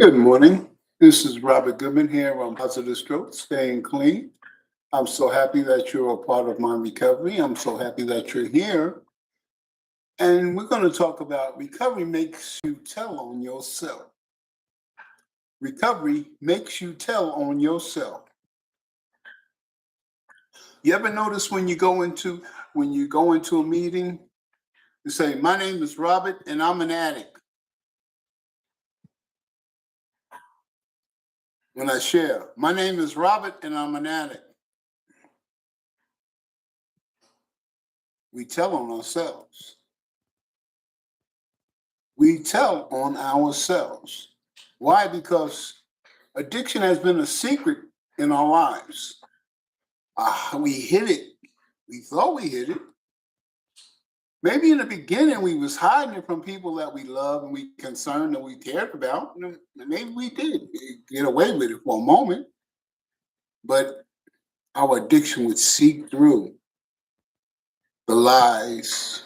Good morning. This is Robert Goodman here on Positive Stroke, Staying Clean. I'm so happy that you're a part of my recovery. I'm so happy that you're here. And we're going to talk about recovery makes you tell on yourself. Recovery makes you tell on yourself. You ever notice when you go into a meeting, you say, "My name is Robert and I'm an addict." When I share, "My name is Robert and I'm an addict," we tell on ourselves. We tell on ourselves. Why? Because addiction has been a secret in our lives. We hid it. We thought we hid it. Maybe in the beginning we was hiding it from people that we love and we concerned and we cared about. Maybe we did get away with it for a moment, but our addiction would seep through the lies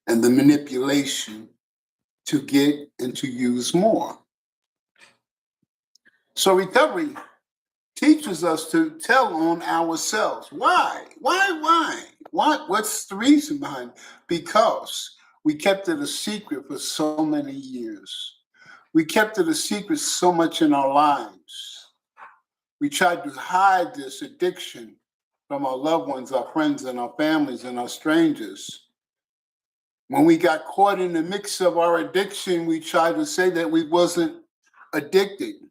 and the manipulation to get and to use more. So recovery teaches us to tell on ourselves. Why? Why? What's the reason behind it? Because we kept it a secret for so many years. We kept it a secret so much in our lives. We tried to hide this addiction from our loved ones, our friends, and our families, and our strangers. When we got caught in the mix of our addiction, we tried to say that we wasn't addicted.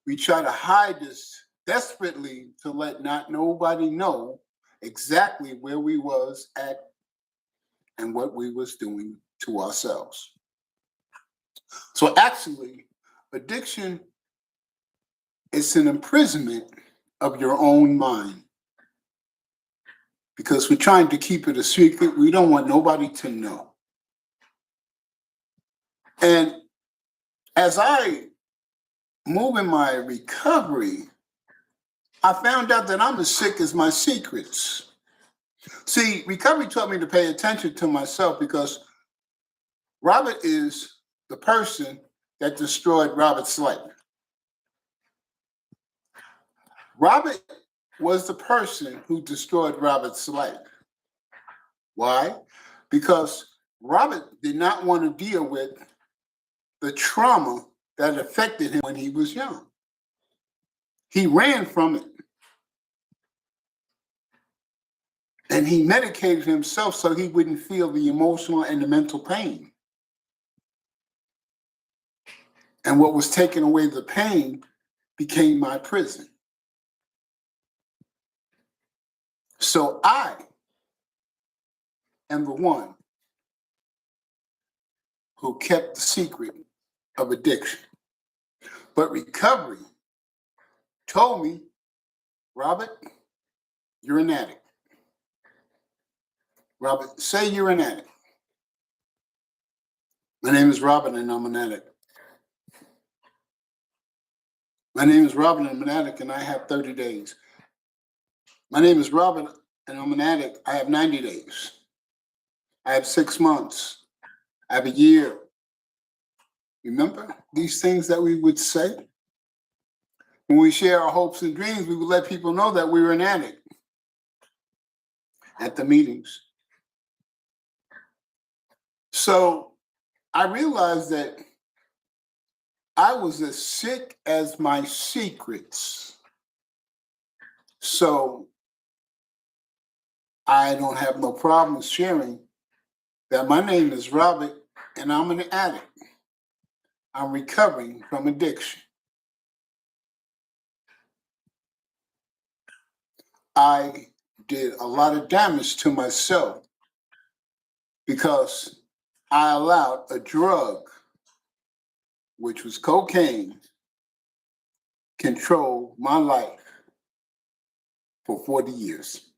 We tried to hide this desperately to let not nobody know exactly where we was at and what we was doing to ourselves. So actually, addiction is an imprisonment of your own mind because we're trying to keep it a secret. We don't want nobody to know. And as I move in my recovery, I found out that I'm as sick as my secrets. See, recovery taught me to pay attention to myself because Robert is the person that destroyed Robert's life. Robert was the person who destroyed Robert's life. Why? Because Robert did not want to deal with the trauma that affected him when he was young. He ran from it. And he medicated himself so he wouldn't feel the emotional and the mental pain. And what was taking away the pain became my prison. So I am the one who kept the secret of addiction. But recovery told me, "Robert, you're an addict. Robert, say you're an addict." My name is Robert and I'm an addict. My name is Robert and I'm an addict and I have 30 days. My name is Robert and I'm an addict. I have 90 days. I have 6 months. I have a year. Remember these things that we would say? When we share our hopes and dreams, we would let people know that we were an addict at the meetings. So I realized that I was as sick as my secrets. So I don't have no problem sharing that my name is Robert and I'm an addict. I'm recovering from addiction. I did a lot of damage to myself because I allowed a drug, which was cocaine, control my life for 40 years.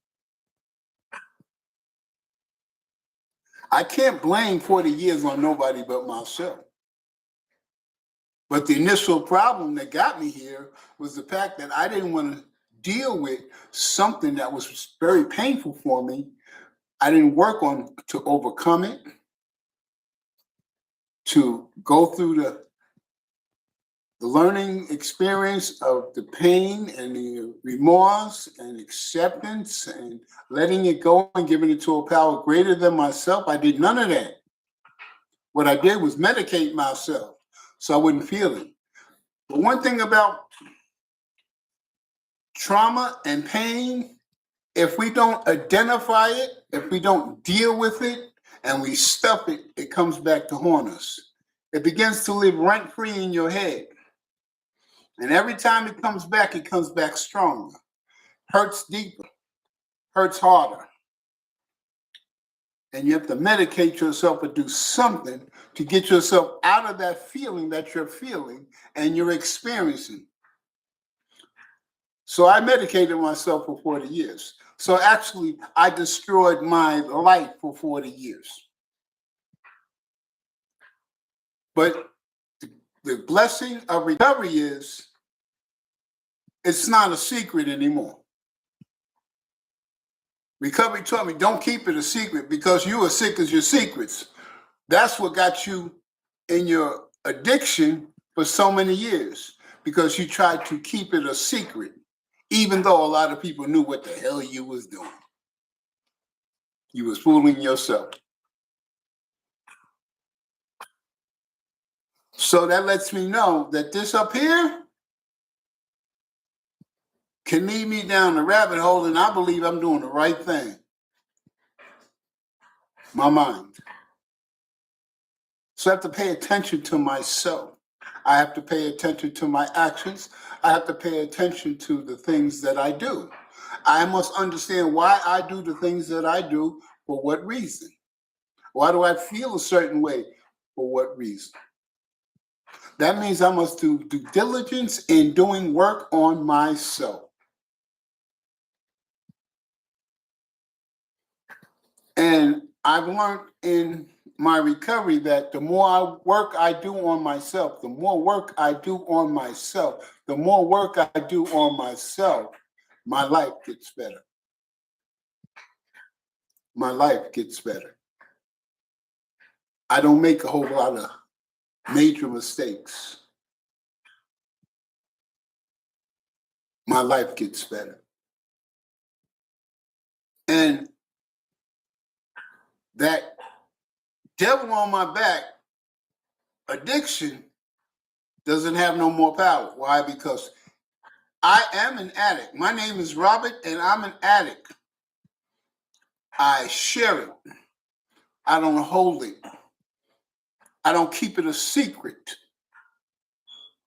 I can't blame 40 years on nobody but myself. But the initial problem that got me here was the fact that I didn't want to deal with something that was very painful for me. I didn't work on to overcome it, to go through the the learning experience of the pain and the remorse and acceptance and letting it go and giving it to a power greater than myself. I did none of that. What I did was medicate myself so I wouldn't feel it. But one thing about trauma and pain, if we don't identify it, if we don't deal with it, and we stuff it, it comes back to haunt us. It begins to live rent-free in your head. And every time it comes back stronger. Hurts deeper, hurts harder. And you have to medicate yourself or do something to get yourself out of that feeling that you're feeling and you're experiencing. So I medicated myself for 40 years. So actually, I destroyed my life for 40 years. But the blessing of recovery is it's not a secret anymore. Recovery taught me don't keep it a secret because you are sick as your secrets. That's what got you in your addiction for so many years because you tried to keep it a secret, even though a lot of people knew what the hell you was doing. You was fooling yourself. So that lets me know that this up here can lead me down the rabbit hole, and I believe I'm doing the right thing. My mind. So I have to pay attention to myself. I have to pay attention to my actions. I have to pay attention to the things that I do. I must understand why I do the things that I do, for what reason. Why do I feel a certain way? For what reason? That means I must do due diligence in doing work on myself. And I've learned in my recovery that the more work I do on myself, the more work I do on myself, the more work I do on myself, my life gets better. My life gets better. I don't make a whole lot of major mistakes. My life gets better. And that devil on my back, addiction, doesn't have no more power. Why? Because I am an addict. My name is Robert, and I'm an addict. I share it. I don't hold it. I don't keep it a secret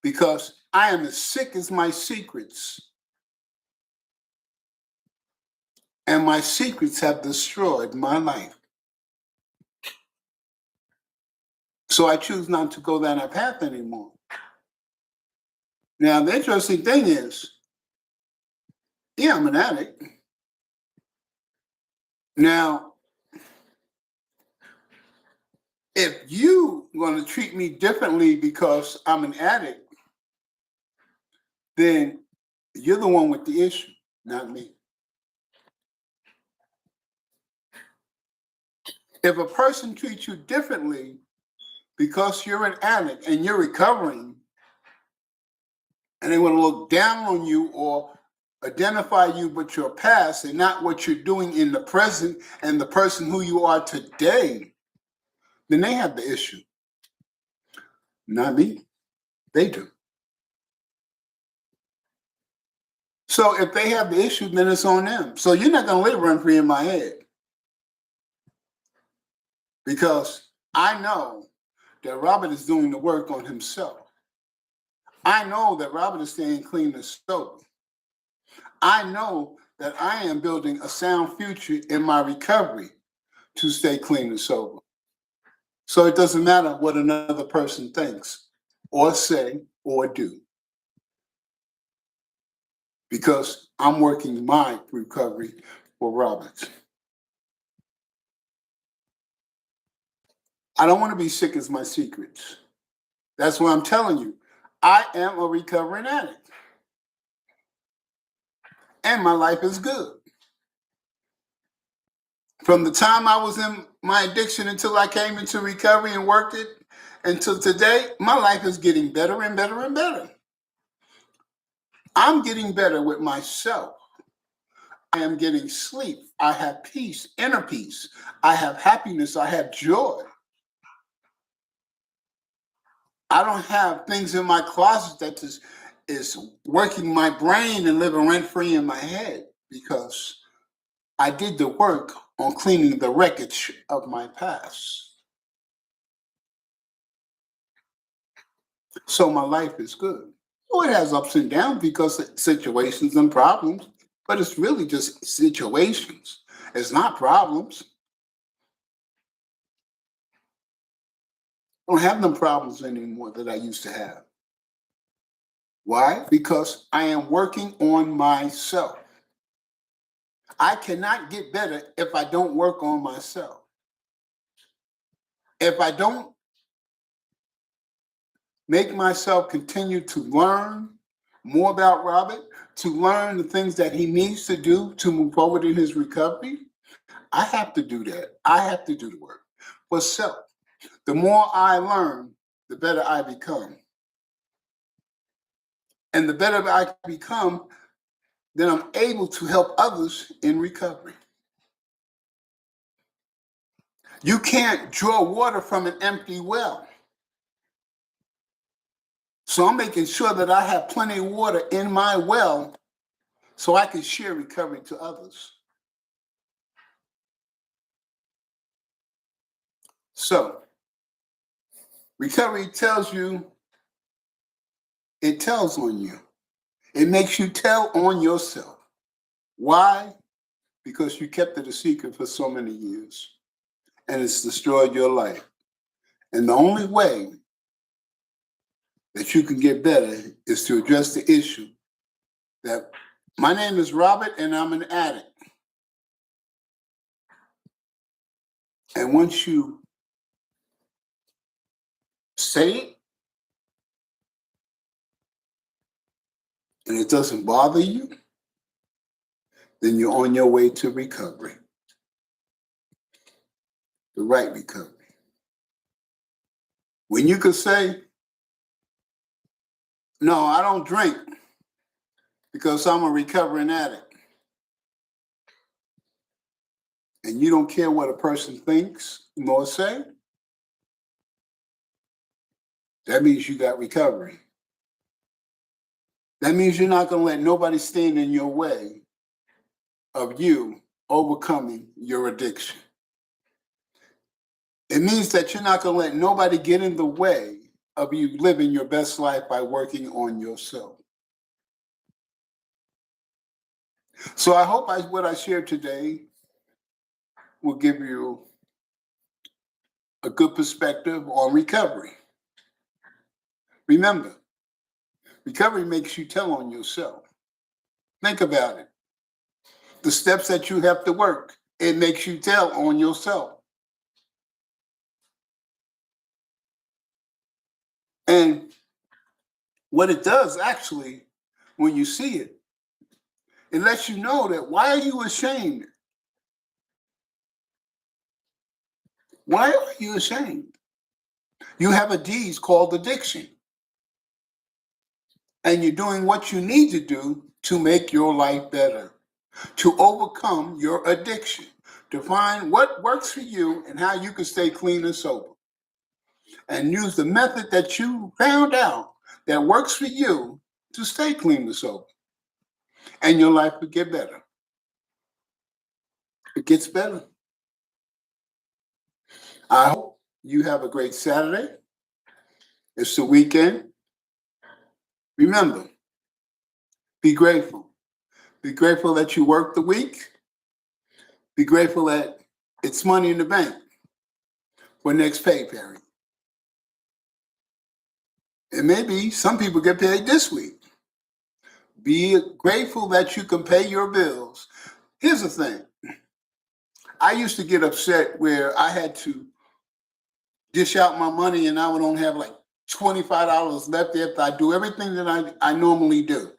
because I am as sick as my secrets. And my secrets have destroyed my life. So I choose not to go down that path anymore. Now, the interesting thing is, yeah, I'm an addict. Now, if you want to treat me differently because I'm an addict, then you're the one with the issue, not me. If a person treats you differently because you're an addict and you're recovering, and they want to look down on you or identify you with your past and not what you're doing in the present and the person who you are today, then they have the issue. Not me. They do. So if they have the issue, then it's on them. So you're not going to live rent free in my head. Because I know that Robert is doing the work on himself. I know that Robert is staying clean and sober. I know that I am building a sound future in my recovery to stay clean and sober. So it doesn't matter what another person thinks or say or do. Because I'm working my recovery for Robert. I don't want to be sick as my secrets. That's why I'm telling you, I am a recovering addict. And my life is good. From the time I was in my addiction until I came into recovery and worked it, Until today, my life is getting better and better and better. I'm getting better with myself. I am getting sleep. I have peace, inner peace. I have happiness. I have joy. I don't have things in my closet that is working my brain and living rent free in my head, because I did the work on cleaning the wreckage of my past. So my life is good. Oh, it has ups and downs because of situations and problems, but it's really just situations. It's not problems. I don't have them problems anymore that I used to have. Why? Because I am working on myself. I cannot get better if I don't work on myself. If I don't make myself continue to learn more about Robert, to learn the things that he needs to do to move forward in his recovery, I have to do that. I have to do the work for self. The more I learn, the better I become. And the better I become, then I'm able to help others in recovery. You can't draw water from an empty well. So I'm making sure that I have plenty of water in my well so I can share recovery to others. So recovery tells you, it tells on you. It makes you tell on yourself. Why? Because you kept it a secret for so many years and it's destroyed your life. And the only way that you can get better is to address the issue that my name is Robert and I'm an addict. And once you say it and it doesn't bother you, then you're on your way to recovery, the right recovery. When you can say, no, I don't drink because I'm a recovering addict, and you don't care what a person thinks nor say, that means you got recovery. That means you're not going to let nobody stand in your way of you overcoming your addiction. It means that you're not going to let nobody get in the way of you living your best life by working on yourself. So I hope what I shared today will give you a good perspective on recovery. Remember, recovery makes you tell on yourself. Think about it. The steps that you have to work, it makes you tell on yourself. And what it does actually, when you see it, it lets you know that why are you ashamed? Why are you ashamed? You have a disease called addiction. And you're doing what you need to do to make your life better, to overcome your addiction, to find what works for you and how you can stay clean and sober. And use the method that you found out that works for you to stay clean and sober. And your life will get better. It gets better. I hope you have a great Saturday. It's the weekend. Remember, be grateful. Be grateful that you worked the week. Be grateful that it's money in the bank for next pay period. And maybe some people get paid this week. Be grateful that you can pay your bills. Here's the thing. I used to get upset where I had to dish out my money and I would only have like $25 left after I do everything that I normally do.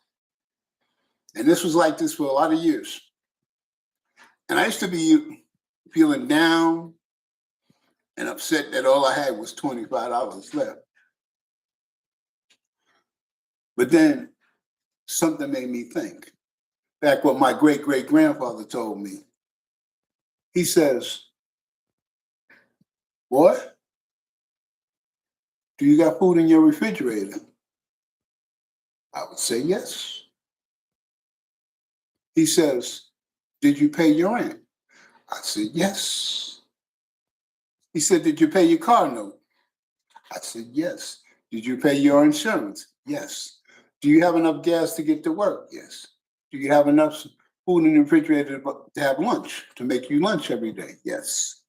And this was like this for a lot of years. And I used to be feeling down and upset that all I had was $25 left. But then something made me think. Back what my great-great-grandfather told me. He says, boy, do you got food in your refrigerator? I would say yes. He says, did you pay your rent? I said, yes. He said, did you pay your car note? I said, yes. Did you pay your insurance? Yes. Do you have enough gas to get to work? Yes. Do you have enough food in the refrigerator to have lunch, to make you lunch every day? Yes.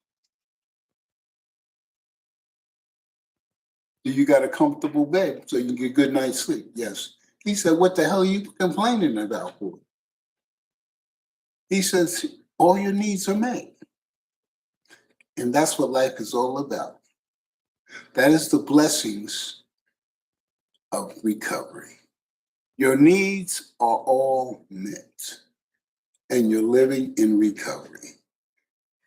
Do you got a comfortable bed so you can get a good night's sleep? Yes. He said, what the hell are you complaining about for? He says, all your needs are met. And that's what life is all about. That is the blessings of recovery. Your needs are all met, and you're living in recovery.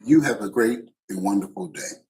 You have a great and wonderful day.